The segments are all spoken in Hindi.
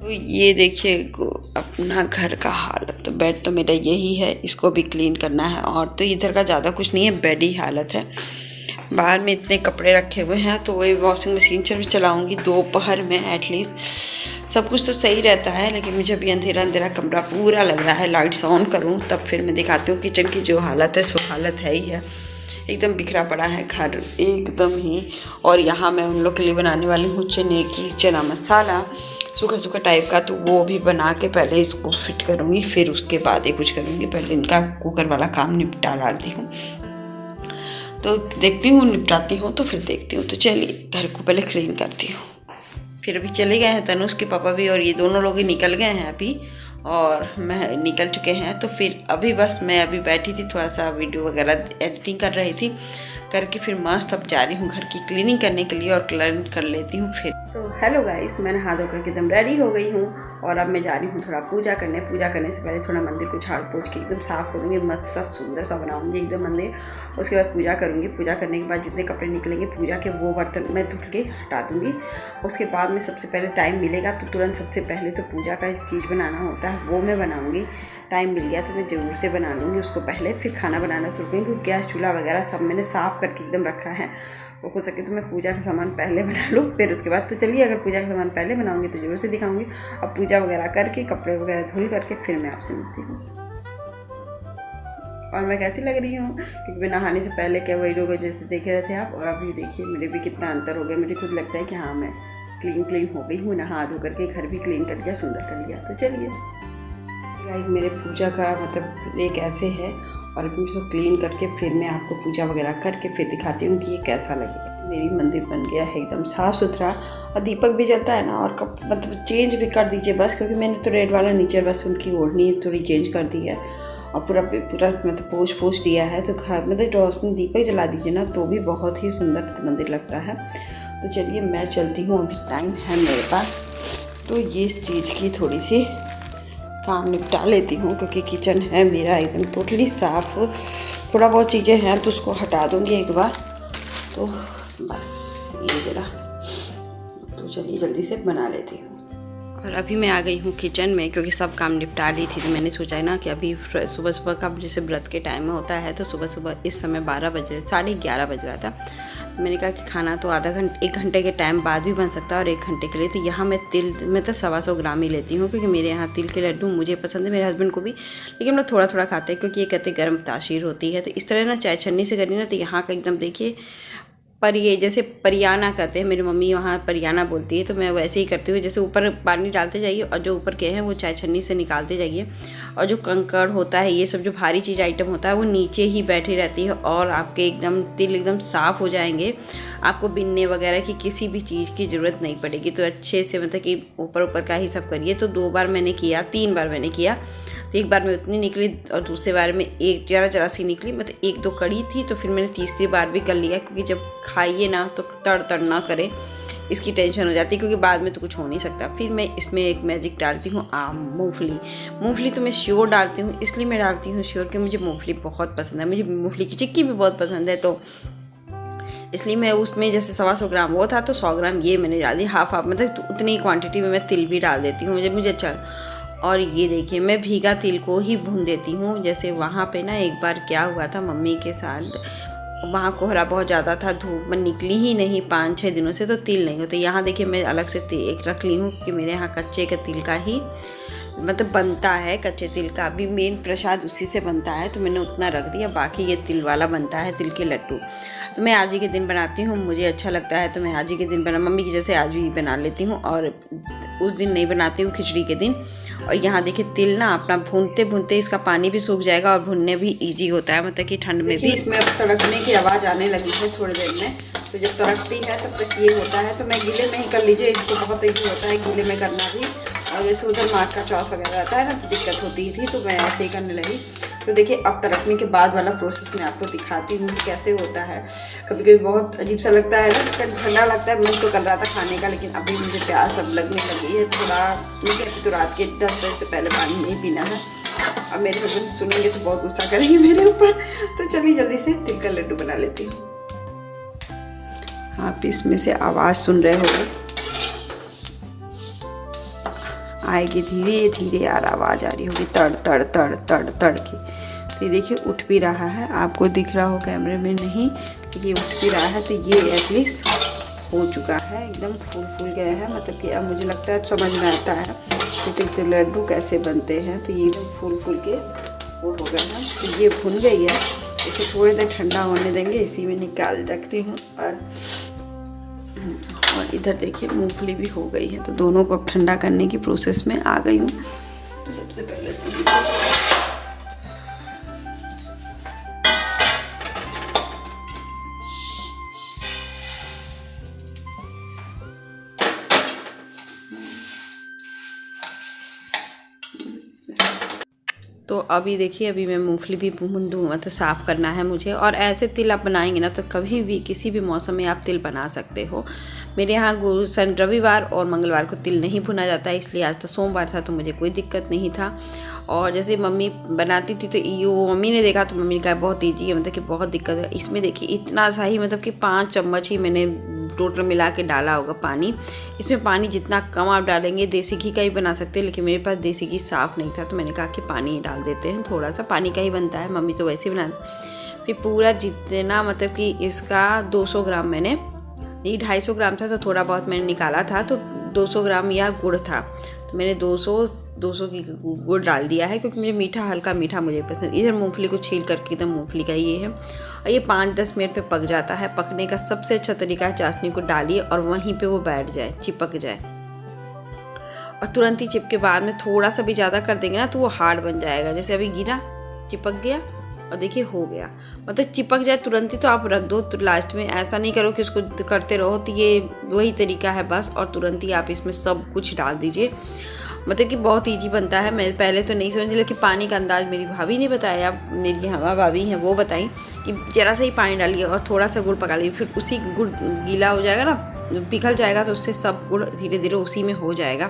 तो ये देखिए अपना घर का हालत। तो बेड तो मेरा यही है, इसको भी क्लीन करना है। और तो इधर का ज़्यादा कुछ नहीं है, बेड ही हालत है। बाहर में इतने कपड़े रखे हुए हैं तो वही वॉशिंग मशीन से भी चलाऊँगी दोपहर में एटलीस्ट। सब कुछ तो सही रहता है, लेकिन मुझे अभी अंधेरा अंधेरा कमरा पूरा लग रहा है। लाइट्स ऑन करूँ तब फिर मैं दिखाती हूँ। किचन की जो हालत है सो हालत है ही है, एकदम बिखरा पड़ा है घर एकदम ही। और यहाँ मैं उन लोग के लिए बनाने वाली हूँ चना मसाला सूखा सूखा टाइप का। तो वो भी बना के पहले इसको फिट करूँगी, फिर उसके बाद ही कुछ करूँगी। पहले इनका कुकर वाला काम निपटा डालती हूँ, तो देखती हूँ निपटाती हूँ तो फिर देखती हूँ। तो चलिए घर को पहले क्लीन करती हूँ। फिर अभी चले गए हैं तनुष के पापा भी, और ये दोनों लोग ही निकल गए हैं अभी, और मैं निकल चुके हैं। तो फिर अभी बस मैं अभी बैठी थी, थोड़ा सा वीडियो वगैरह एडिटिंग कर रही थी, करके फिर मस्त अब जा रही हूँ घर की क्लीनिंग करने के लिए और क्लीन कर लेती हूँ फिर। तो हेलो गाइस, मैंने हाथ धोकर एकदम रेडी हो गई हूँ और अब मैं जा रही हूँ थोड़ा पूजा करने। पूजा करने से पहले थोड़ा मंदिर को झाड़ पोंछ के एकदम साफ़ करूँगी, मस्त सा सुंदर सा बनाऊँगी एकदम मंदिर। उसके बाद पूजा करूँगी। पूजा करने के बाद जितने कपड़े निकलेंगे पूजा के वो बर्तन मैं धुल के हटा दूँगी। उसके बाद में सबसे पहले टाइम मिलेगा तो तुरंत सबसे पहले तो पूजा का चीज़ बनाना होता है, वो मैं बनाऊँगी। टाइम मिल गया तो मैं ज़रूर से बना लूँगी उसको पहले, फिर खाना बनाना शुरू करूँगी। क्योंकि गैस चूल्हा वगैरह सब मैंने साफ़ करके एकदम रखा है, तो हो सके तो मैं पूजा का सामान पहले बना लूँ फिर उसके बाद। तो चलिए, अगर पूजा का सामान पहले बनाऊँगी तो ज़रूर से दिखाऊँगी। अब पूजा वगैरह करके कपड़े वगैरह धुल करके फिर मैं आपसे मिलती हूँ। और मैं कैसी लग रही हूँ, क्योंकि मैं नहाने से पहले क्या वही लोग जैसे देख रहे थे आप, और अभी देखिए मेरे भी कितना अंतर हो गया। मुझे खुद लगता है कि हाँ मैं क्लीन हो गई हूँ, नहा धो करके घर भी क्लीन कर लिया, सुंदर कर लिया। तो चलिए लाइक मेरे पूजा का मतलब एक ऐसे है, और अभी इसको क्लीन करके फिर मैं आपको पूजा वगैरह करके फिर दिखाती हूँ कि ये कैसा लगेगा। मेरी मंदिर बन गया है एकदम साफ़ सुथरा, और दीपक भी जलता है ना। और मतलब चेंज भी कर दीजिए बस, क्योंकि मैंने तो रेड वाला नीचे बस उनकी ओढ़नी थोड़ी चेंज कर दी है, और पूरा मतलब पोछ दिया है। तो घर मतलब रोशनी दीपक जला दीजिए ना तो भी बहुत ही सुंदर मंदिर लगता है। तो चलिए मैं चलती हूँ, अभी टाइम है मेरे पास, तो ये इस चीज़ की थोड़ी सी काम निपटा लेती हूँ, क्योंकि किचन है मेरा एकदम टोटली साफ़। थोड़ा बहुत चीज़ें हैं तो उसको हटा दूँगी एक बार, तो बस ये जरा। तो चलिए जल्दी से बना लेती हूँ। और अभी मैं आ गई हूँ किचन में, क्योंकि सब काम निपटा ली थी। तो मैंने सोचा है ना कि अभी सुबह सुबह का जैसे व्रत के टाइम में होता है, तो सुबह सुबह इस समय 12 बज रहे, 11:30 बज रहा था। तो मैंने कहा कि खाना तो एक घंटे के टाइम बाद भी बन सकता है, और 1 घंटे के लिए। तो यहाँ मैं तिल मैं तो 125 ग्राम ही लेती हूँ, क्योंकि मेरे यहाँ तिल के लड्डू मुझे पसंद है, मेरे हस्बैंड को भी, लेकिन हम लोग थोड़ा थोड़ा खाते हैं, क्योंकि ये कहते हैं गर्म तासीर होती है। तो इस तरह ना चाय छन्नी से करी ना तो यहाँ का एकदम देखिए पर ये जैसे परियाना कहते हैं, मेरी मम्मी वहाँ परियाना बोलती है, तो मैं वैसे ही करती हूँ। जैसे ऊपर पानी डालते जाइए और जो ऊपर के हैं वो चाय छन्नी से निकालते जाइए, और जो कंकड़ होता है, ये सब जो भारी चीज़ आइटम होता है वो नीचे ही बैठी रहती है, और आपके एकदम तिल एकदम साफ़ हो जाएंगे। आपको बिनने वगैरह की किसी भी चीज़ की ज़रूरत नहीं पड़ेगी। तो अच्छे से मतलब कि ऊपर का ही सब करिए। तो 2 बार मैंने किया, 3 बार मैंने किया। तो एक बार में उतनी निकली, और दूसरे बार में एक जरा सी निकली, मतलब 1-2 कड़ी थी। तो फिर मैंने तीसरी बार भी कर लिया, क्योंकि जब खाइए ना तो तड़ ना करे, इसकी टेंशन हो जाती है, क्योंकि बाद में तो कुछ हो नहीं सकता। फिर मैं इसमें एक मैजिक डालती हूँ, मूंगफली तो मैं श्योर डालती हूँ। इसलिए मैं डालती हूँ श्योर कि मुझे मूंगफली बहुत पसंद है, मुझे मूंगफली की चिक्की भी बहुत पसंद है। तो इसलिए मैं उसमें जैसे 125 ग्राम वो था तो 100 ग्राम ये मैंने डाल दी, हाफ मतलब उतनी क्वांटिटी में मैं तिल भी डाल देती हूँ, मुझे अच्छा। और ये देखिए मैं भीगा तिल को ही भून देती हूँ। जैसे वहाँ पे ना एक बार क्या हुआ था मम्मी के साथ, वहाँ कोहरा बहुत ज़्यादा था, धूप में निकली ही नहीं 5-6 दिनों से, तो तिल नहीं होते। यहाँ देखिए मैं अलग से एक रख ली हूँ कि मेरे यहाँ कच्चे के तिल का ही मतलब बनता है, कच्चे तिल का भी मेन प्रसाद उसी से बनता है। तो मैंने उतना रख दिया, बाकी ये तिल वाला बनता है, तिल के लड्डू। तो मैं आज ही के दिन बनाती हूँ, मुझे अच्छा लगता है, तो मैं आज ही के दिन मम्मी की जैसे आज भी बना लेती हूँ, और उस दिन नहीं बनाती हूँ, खिचड़ी के दिन। और यहाँ देखिए तिल ना अपना भूनते भूनते इसका पानी भी सूख जाएगा, और भूनने भी ईजी होता है, मतलब कि ठंड में भी। इसमें अब तड़कने की आवाज़ आने लगी है थोड़ी देर में, तो जब तड़कती है तब तक ये होता है। तो मैं गीले में ही कर लीजिए, इसको बहुत ईजी होता है गीले में करना भी। और जैसे उधर मार्च का चौथ वगैरह रहता है ना, तो दिक्कत होती थी, तो मैं ऐसे ही करने लगी। तो देखिए अब तड़कने के बाद वाला प्रोसेस मैं आपको दिखाती हूँ कैसे होता है। कभी कभी बहुत अजीब सा लगता है ना, ठंडा लगता है, मन तो कर रहा था खाने का, लेकिन अभी मुझे प्यास अब लगने लगी है थोड़ा। नहीं कहती तो रात के 10 बजे से पहले पानी नहीं पीना है। अब मेरे हस्बैंड सुनेंगे तो बहुत गुस्सा करेंगे मेरे ऊपर। तो चलिए जल्दी से तिल का लड्डू बना लेती हूँ। आप इसमें से आवाज़ सुन रहे होंगे, आएगी धीरे धीरे यार, आवाज़ आ रही होगी तड़ तड़ तड़ तड़ तड़ की। तो ये देखिए उठ भी रहा है, आपको दिख रहा हो कैमरे में नहीं, ये उठ भी रहा है। तो ये एटलीस्ट हो चुका है, एकदम फूल गया है। मतलब कि अब मुझे लगता है समझ में आता है कि तिल के लड्डू कैसे बनते हैं। तो ये एकदम फूल के वो हो गया है। तो ये भुन गई है, इसे थोड़ी देर ठंडा होने देंगे, इसी में निकाल रखती हूँ। और इधर देखिए मूंगफली भी हो गई है। तो दोनों को अब ठंडा करने की प्रोसेस में आ गई हूँ। तो सबसे पहले तो अभी देखिए अभी मैं मूंगफली भी भून दूँ, मतलब साफ़ करना है मुझे। और ऐसे तिल आप बनाएंगे ना तो कभी भी किसी भी मौसम में आप तिल बना सकते हो। मेरे यहाँ रविवार और मंगलवार को तिल नहीं भुना जाता है, इसलिए आज तो सोमवार था तो मुझे कोई दिक्कत नहीं था। और जैसे मम्मी बनाती थी तो वो मम्मी ने देखा तो मम्मी ने कहा बहुत ईजी है, मतलब कि बहुत दिक्कत है इसमें। देखिए इतना सा ही, मतलब कि 5 चम्मच ही मैंने टोटल मिला के डाला होगा पानी। इसमें पानी जितना कम आप डालेंगे, देसी घी का ही बना सकते हैं, लेकिन मेरे पास देसी घी साफ़ नहीं था तो मैंने कहा कि पानी ही डाल देते हैं, थोड़ा सा पानी का ही बनता है, मम्मी तो वैसे ही बना। फिर पूरा जितना, मतलब कि इसका 200 ग्राम मैंने, ये 250 ग्राम था तो थोड़ा बहुत मैंने निकाला था, तो 200 ग्राम या गुड़ था तो मैंने 200 की गुड़ डाल दिया है, क्योंकि मुझे मीठा, हल्का मीठा मुझे पसंद। इधर मूंगफली को छील करके एकदम मूंगफली का ये है, और ये 5-10 मिनट पे पक जाता है। पकने का सबसे अच्छा तरीका है चाशनी को डालिए और वहीं पे वो बैठ जाए, चिपक जाए, और तुरंत ही चिपके बाद में थोड़ा सा भी ज़्यादा कर देंगे ना तो वो हार्ड बन जाएगा। जैसे अभी गिरा, चिपक गया और देखिए हो गया, मतलब चिपक जाए तुरंत ही तो आप रख दो। तो लास्ट में ऐसा नहीं करो कि उसको करते रहो, तो ये वही तरीका है बस। और तुरंत ही आप इसमें सब कुछ डाल दीजिए, मतलब कि बहुत ईजी बनता है। मैं पहले तो नहीं समझी, लेकिन पानी का अंदाज़ मेरी भाभी ने बताया, मेरी हवा भाभी हैं वो बताई कि ज़रा सा ही पानी डालिए और थोड़ा सा गुड़ पका लीजिए, फिर उसी गुड़ गीला हो जाएगा ना, पिघल जाएगा तो उससे सब गुड़ धीरे धीरे उसी में हो जाएगा।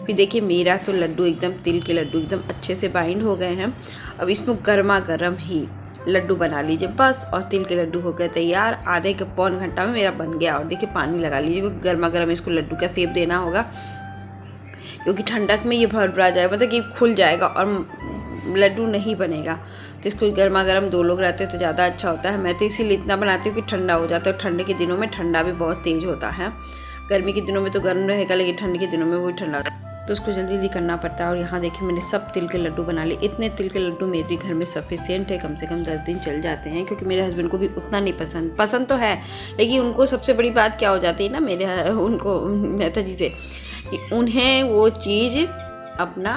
फिर देखिए मेरा तो लड्डू एकदम, तिल के लड्डू एकदम अच्छे से बाइंड हो गए हैं। अब इसमें गर्मा गर्म ही लड्डू बना लीजिए बस, और तिल के लड्डू हो गए तैयार। आधे के पौन घंटा में मेरा बन गया। और देखिए पानी लगा लीजिए, क्योंकि गर्मा गर्म इसको लड्डू का शेप देना होगा, क्योंकि ठंडक में ये भर जाएगा, मतलब कि खुल जाएगा और लड्डू नहीं बनेगा। तो इसको गर्मा गर्म 2 लोग रहते हैं तो ज़्यादा अच्छा होता है। मैं तो इसीलिए इतना बनाती हूँ कि ठंडा हो जाता है। ठंड के दिनों में ठंडा भी बहुत तेज़ होता है, गर्मी के दिनों में तो गर्म रहेगा, लेकिन ठंड के दिनों में वही ठंडा होता है, तो उसको जल्दी जल्दी करना पड़ता है। और यहाँ देखिए मैंने सब तिल के लड्डू बना लिए। इतने तिल के लड्डू मेरे घर में सफिशिएंट है, कम से कम 10 दिन चल जाते हैं, क्योंकि मेरे हस्बैंड को भी उतना नहीं पसंद तो है, लेकिन उनको सबसे बड़ी बात क्या हो जाती है ना, उनको मेहता जी से, उन्हें वो चीज़ अपना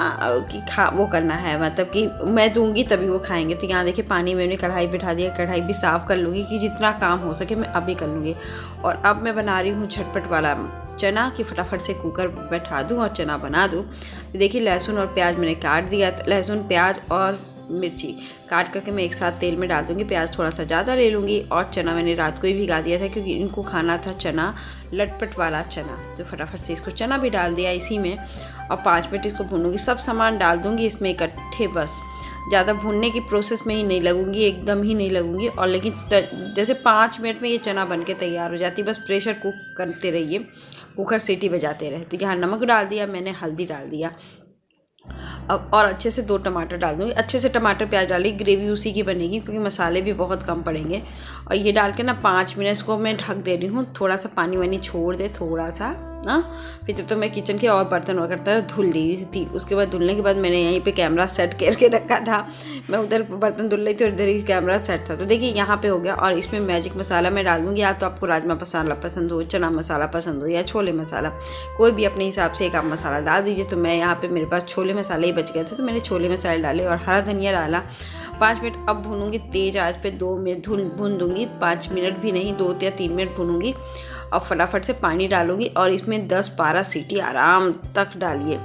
कि वो करना है, मतलब कि मैं दूंगी तभी वो खाएंगे। तो यहाँ देखिए पानी मैंने कढ़ाई बिठा दिया, कढ़ाई भी साफ़ कर लूँगी कि जितना काम हो सके मैं अभी कर लूँगी। और अब मैं बना रही हूँ झटपट वाला चना, कि फटाफट से कुकर बैठा दूँ और चना बना दूँ। तो देखिए लहसुन और प्याज मैंने काट दिया, लहसुन प्याज और मिर्ची काट करके मैं एक साथ तेल में डाल दूँगी। प्याज थोड़ा सा ज़्यादा ले लूँगी, और चना मैंने रात को ही भिगा दिया था, क्योंकि इनको खाना था चना, लटपट वाला चना। तो फटाफट से इसको चना भी डाल दिया इसी में, और 5 मिनट इसको भूनूंगी। सब सामान डाल दूँगी इसमें इकट्ठे, बस ज़्यादा भूनने की प्रोसेस में ही नहीं लगूंगी, एकदम ही नहीं लगूंगी। और लेकिन जैसे 5 मिनट में ये चना बन के तैयार हो जाती, बस प्रेशर कुक करते रहिए, कुकर सीटी बजाते रहे। तो यहाँ नमक डाल दिया मैंने, हल्दी डाल दिया। अब और अच्छे से 2 टमाटर डाल दूँगी, अच्छे से टमाटर प्याज डाली, ग्रेवी उसी की बनेगी, क्योंकि मसाले भी बहुत कम पड़ेंगे। और ये डाल के ना 5 मिनट इसको मैं ढक दे रही हूँ, थोड़ा सा पानी वानी छोड़ दे थोड़ा सा ना। फिर जब तो मैं किचन के और बर्तन वगैरह धुल रही थी, उसके बाद धुलने के बाद मैंने यहीं पे कैमरा सेट करके रखा था। मैं उधर बर्तन धुल रही थी और इधर ही कैमरा सेट था। तो देखिए यहाँ पे हो गया। और इसमें मैजिक मसाला मैं डाल दूँगी, या तो आपको राजमा मसाला पसंद हो, चना मसाला पसंद हो, या छोले मसाला, कोई भी अपने हिसाब से एक आप मसाला डाल दीजिए। तो मैं यहाँ पर मेरे पास छोले मसाले ही बच गए थे तो मैंने छोले मसाले डाले और हरा धनिया डाला। 5 मिनट अब भूनूंगी, तेज़ आंच पे 2 मिनट भून दूँगी, 5 मिनट भी नहीं, 2 या 3 मिनट भूनूंगी। और फटाफट से पानी डालूंगी और इसमें 10-12 सीटी आराम तक डालिए,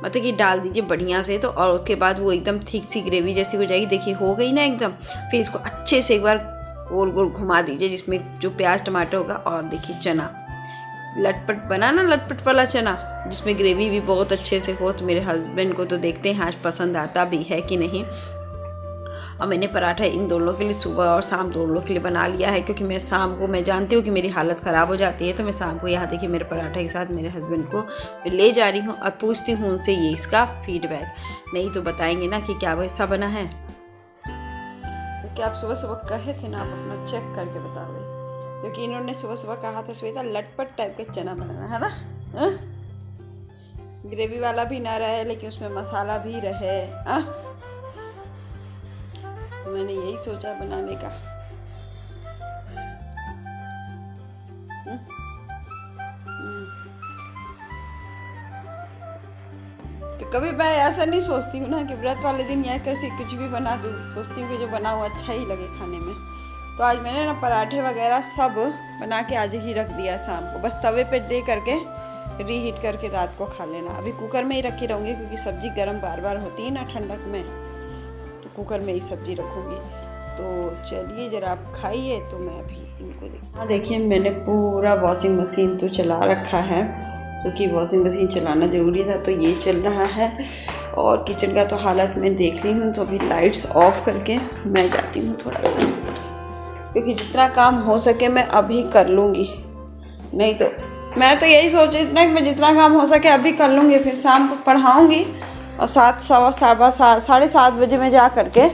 मतलब कि डाल दीजिए बढ़िया से। तो और उसके बाद वो एकदम ठीक सी ग्रेवी जैसी हो जाएगी। देखिए हो गई ना एकदम। फिर इसको अच्छे से एक बार गोल गोल घुमा दीजिए, जिसमें जो प्याज टमाटर होगा। और देखिए चना लटपट बना ना, लटपट वाला चना जिसमें ग्रेवी भी बहुत अच्छे से हो। तो मेरे हस्बैंड को तो देखते हैं आज पसंद आता भी है कि नहीं। और मैंने पराठा इन दोनों के लिए सुबह और शाम दोनों के लिए बना लिया है, क्योंकि मैं शाम को मैं जानती हूँ कि मेरी हालत ख़राब हो जाती है, तो मैं शाम को यहाँ देखिए मेरे पराठा के साथ मेरे हस्बैंड को ले जा रही हूँ और पूछती हूँ उनसे ये इसका फीडबैक, नहीं तो बताएंगे ना कि क्या वैसा बना है। तो क्या आप सुबह सुबह कहे थे ना, आप अपना चेक करके बताओगे, क्योंकि इन्होंने सुबह सुबह कहा था श्वेता लटपट टाइप का चना बनाना है ना, ग्रेवी वाला भी ना रहे लेकिन उसमें मसाला भी रहे। मैंने यही सोचा बनाने का। तो कभी मैं ऐसा नहीं सोचती हूँ ना कि व्रत वाले दिन या कैसे कुछ भी बना दूँ, सोचती हूँ कि जो बना हुआ अच्छा ही लगे खाने में। तो आज मैंने ना पराठे वगैरह सब बना के आज ही रख दिया शाम को, बस तवे पे दे करके रीहीट करके रात को खा लेना। अभी कुकर में ही रखी रहूँगी क्योंकि सब्ज़ी गर्म बार बार होती है ना ठंडक में, तो कुकर में ही सब्ज़ी रखूँगी। तो चलिए ज़रा आप खाइए तो मैं अभी इनको हाँ देखिए मैंने पूरा वॉशिंग मशीन तो चला रखा है, क्योंकि वॉशिंग मशीन चलाना ज़रूरी था, तो ये चल रहा है। और किचन का तो हालत मैं देख रही हूँ, तो अभी लाइट्स ऑफ करके मैं जाती हूँ थोड़ा सा, क्योंकि जितना काम हो सके मैं अभी कर लूँगी। नहीं तो मैं तो यही सोच रही थी ना कि मैं जितना काम हो सके अभी कर लूँगी, फिर शाम को पढ़ाऊँगी और 7:15 बजे मैं जा करके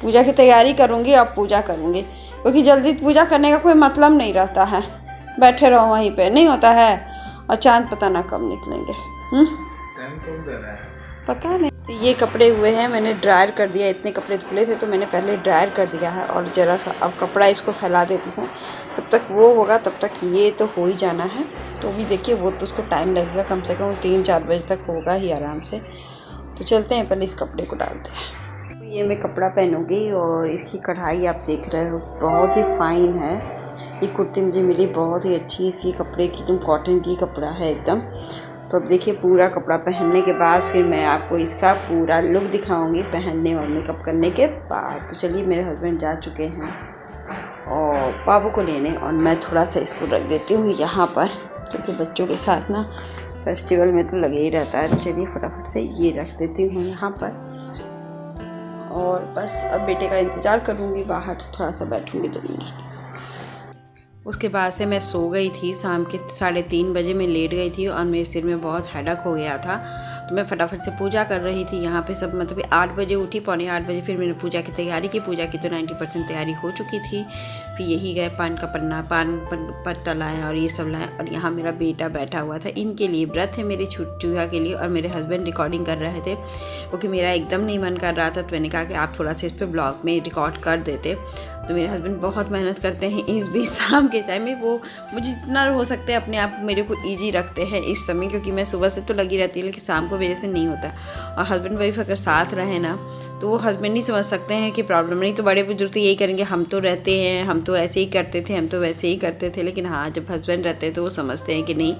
पूजा की तैयारी करूँगी। अब पूजा करूँगी, क्योंकि जल्दी पूजा करने का कोई मतलब नहीं रहता है, बैठे रहो वहीं पे, नहीं होता है। और चाँद पता ना कब निकलेंगे, पता नहीं। तो ये कपड़े हुए हैं, मैंने ड्रायर कर दिया, इतने कपड़े धुले थे तो मैंने पहले ड्रायर कर दिया है। और ज़रा सा अब कपड़ा इसको फैला देती हूँ, तब तक वो होगा, तब तक ये तो हो ही जाना है। तो भी देखिए वो तो उसको टाइम लगेगा, कम से कम 3-4 बजे तक होगा ही आराम से। तो चलते हैं, पहले इस कपड़े को डालते हैं। तो ये मैं कपड़ा पहनूँगी और इसकी कढ़ाई आप देख रहे हो बहुत ही फाइन है। ये कुर्ती मुझे मिली बहुत ही अच्छी, इसकी कपड़े की एकदम कॉटन की कपड़ा है एकदम। तो अब देखिए पूरा कपड़ा पहनने के बाद फिर मैं आपको इसका पूरा लुक दिखाऊंगी पहनने और मेकअप करने के बाद। तो चलिए मेरे हस्बैंड जा चुके हैं और बाबू को लेने, और मैं थोड़ा सा इसको रख देती हूँ यहाँ पर, क्योंकि बच्चों के साथ ना फेस्टिवल में तो लगे ही रहता है। तो चलिए फटाफट से ये रख देती हूँ यहाँ पर, और बस अब बेटे का इंतज़ार करूँगी, बाहर थोड़ा सा बैठूँगी 2 मिनट। उसके बाद से मैं सो गई थी, शाम के 3:30 बजे मैं लेट गई थी और मेरे सिर में बहुत हेडेक हो गया था। तो मैं फटाफट से पूजा कर रही थी यहाँ पे सब, मतलब 8 बजे उठी, 7:45 बजे फिर मैंने पूजा की तैयारी की। पूजा की तो 90% तैयारी हो चुकी थी। फिर यही गए पान का पन्ना, पान पत्ता लाएँ और ये सब लाएँ। और यहाँ मेरा बेटा बैठा हुआ था, इनके लिए व्रत है मेरी चूहा के लिए, और मेरे हस्बैंड रिकॉर्डिंग कर रहे थे, क्योंकि मेरा एकदम नहीं मन कर रहा था। तो मैंने कहा कि आप थोड़ा सा इस पर ब्लॉग में रिकॉर्ड कर देते। तो मेरे हस्बैंड बहुत मेहनत करते हैं इस बीच शाम के टाइम में, वो मुझे जितना हो सकते हैं अपने आप मेरे को ईजी रखते हैं इस समय, क्योंकि मैं सुबह से तो लगी रहती है लेकिन शाम को मेरे से नहीं होता। और हस्बैंड वाइफ अगर साथ रहे ना तो वो हस्बैंड नहीं समझ सकते हैं कि प्रॉब्लम नहीं, तो बड़े बुजुर्ग तो यही करेंगे हम तो रहते हैं, हम तो ऐसे ही करते थे, हम तो वैसे ही करते थे। लेकिन हाँ जब हस्बैंड रहते हैं तो वो समझते हैं कि नहीं,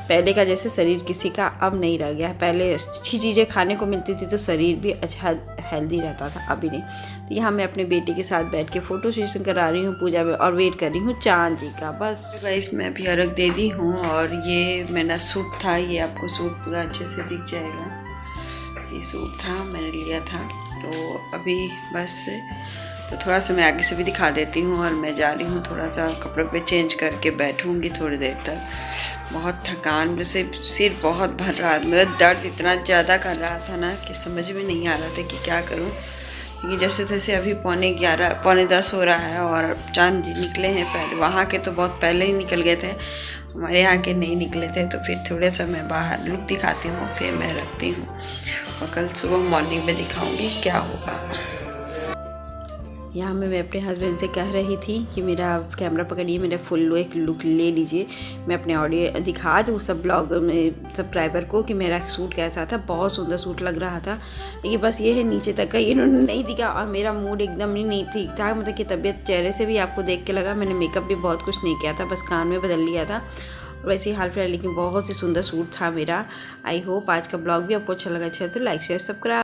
पहले का जैसे शरीर किसी का अब नहीं रह गया है। पहले अच्छी चीज़ें खाने को मिलती थी तो शरीर भी अच्छा हेल्दी रहता था, अभी नहीं। तो यहाँ मैं अपने बेटे के साथ बैठ के फ़ोटो सेशन करा रही हूँ पूजा में, और वेट कर रही हूँ चाँद जी का। बस गाइस मैं अभी अर्घ दे दी हूँ, और ये मेरा सूट था, ये आपको सूट पूरा अच्छे से दिख जाएगा। ये सूट था मैंने लिया था, तो अभी बस तो थोड़ा सा मैं आगे से भी दिखा देती हूँ। और मैं जा रही हूँ थोड़ा सा कपड़े पे चेंज करके बैठूँगी थोड़ी देर तक। बहुत थकान, जैसे सिर बहुत भर रहा है, मतलब दर्द इतना ज़्यादा कर रहा था ना कि समझ में नहीं आ रहा था कि क्या करूँ। क्योंकि जैसे तैसे अभी 9:45 हो रहा है और चाँद जी निकले हैं। पहले वहाँ के तो बहुत पहले ही निकल गए थे, हमारे यहाँ के नहीं निकले थे। तो फिर थोड़े सा मैं बाहर लुक दिखाती हूँ, फिर मैं रखती हूँ, और कल सुबह मॉर्निंग में दिखाऊँगी क्या होगा। यहाँ मैं अपने हस्बैंड से कह रही थी कि मेरा कैमरा पकड़िए, मेरा फुल एक लुक ले लीजिए, मैं अपने ऑडियो दिखा दूँ सब ब्लॉग में सब्सक्राइबर को कि मेरा सूट कैसा था। बहुत सुंदर सूट लग रहा था, लेकिन बस ये है नीचे तक का इन्होंने नहीं दिखा, और मेरा मूड एकदम नहीं ठीक था। मतलब कि तबीयत चेहरे से भी आपको देख के लगा, मैंने मेकअप भी बहुत कुछ नहीं किया था, बस कान में बदल लिया था वैसे ही हाल फिलहाल। लेकिन बहुत ही सुंदर सूट था मेरा। आई होप आज का ब्लॉग भी आपको अच्छा लगा। अच्छा तो लाइक शेयर सब्सक्राइब।